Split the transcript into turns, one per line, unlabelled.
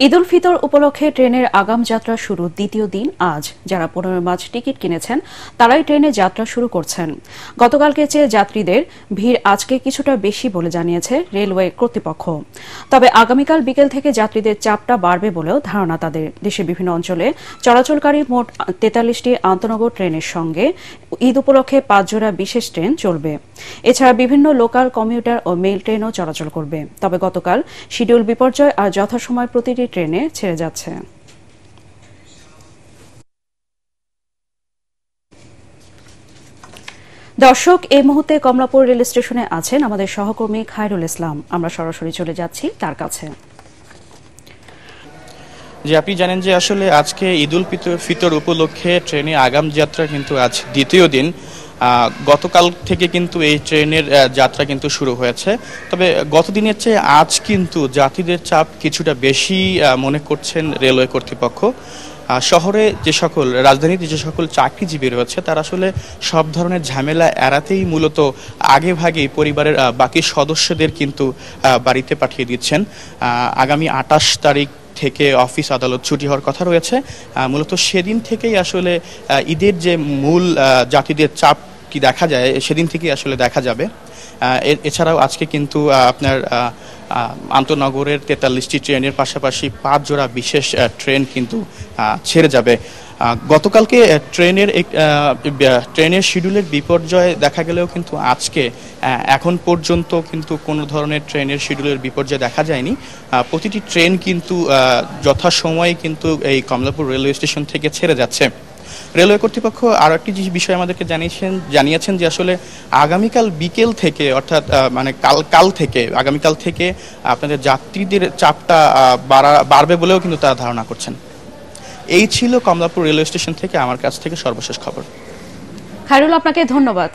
ঈদ উল ফিতর উপলক্ষে ট্রেনের আগাম যাত্রা শুরুর দ্বিতীয় দিন আজ। যারা 15 মার্চ টিকিট কিনেছেন তারাই ট্রেনে যাত্রা শুরু করছেন। গতকালকে চেয়ে যাত্রীদের ভিড় আজকে কিছুটা বেশি বলে জানিয়েছে রেলওয়ে কর্তৃপক্ষ। তবে আগামীকাল বিকেল থেকে যাত্রীদের চাপটা বাড়বে বলেও ধারণা তাদের। দেশের বিভিন্ন অঞ্চলে চলাচলকারী মোট 43টি আন্তনগর ট্রেনের সঙ্গে ঈদ উপলক্ষে 5 জোড়া বিশেষ ট্রেন চলবে। এছাড়া বিভিন্ন লোকাল, কমিউটার ও মেইল ট্রেনও চলাচল করবে। তবে গতকাল শিডিউল বিপর্যয় আর যথাসময় প্রতিটি ট্রেনে ছেড়ে যাচ্ছে। দর্শক, এই মুহূর্তে কমলাপুর রেল স্টেশনে আছেন আমাদের সহকর্মী খায়রুল ইসলাম। আমরা সরাসরি চলে যাচ্ছি তার কাছে।
যে আপনি জানেন যে আসলে আজকে ঈদ উল ফিতর উপলক্ষে ট্রেনে আগাম যাত্রা কিন্তু আজ দ্বিতীয় দিন। গতকাল থেকে কিন্তু এই ট্রেনের যাত্রা কিন্তু শুরু হয়েছে। তবে গতদিনের চেয়ে আজ কিন্তু যাত্রীদের চাপ কিছুটা বেশি মনে করছেন রেলওয়ে কর্তৃপক্ষ। শহরে যে সকল, রাজধানীতে যে সকল চাকরিজীবী রয়েছে তারা আসলে সব ধরনের ঝামেলা এড়াতেই মূলত আগে ভাগেই পরিবারের বাকি সদস্যদের কিন্তু বাড়িতে পাঠিয়ে দিচ্ছেন। আগামী 28 তারিখ থেকে অফিস আদালত ছুটি হওয়ার কথা রয়েছে। মূলত সেদিন থেকেই আসলে ঈদের যে মূল যাত্রীদের চাপ কি দেখা যায় সেদিন থেকেই আসলে দেখা যাবে। এছাড়াও আজকে কিন্তু আপনার আন্তনগরের 43টি ট্রেনের পাশাপাশি 5 জোড়া বিশেষ ট্রেন কিন্তু ছেড়ে যাবে। গতকালকে ট্রেনের শিডিউলের বিপর্যয় দেখা গেলেও কিন্তু আজকে এখন পর্যন্ত কিন্তু কোনো ধরনের ট্রেনের শিডিউলের বিপর্যয় দেখা যায়নি। প্রতিটি ট্রেন কিন্তু যথাসময়ে কিন্তু এই কমলাপুর রেলওয়ে স্টেশন থেকে ছেড়ে যাচ্ছে। রেলওয়ে কর্তৃপক্ষ আরও একটি বিষয় আমাদেরকে জানিয়েছেন যে আসলে আগামীকাল বিকেল থেকে, অর্থাৎ মানে আগামীকাল থেকে আপনাদের যাত্রীদের চাপটা বাড়বে বলেও কিন্তু তারা ধারণা করছেন। এই ছিল কমলাপুর রেলওয়ে স্টেশন থেকে আমার কাছ থেকে সর্বশেষ খবর।
খায়রুল, আপনাকে ধন্যবাদ।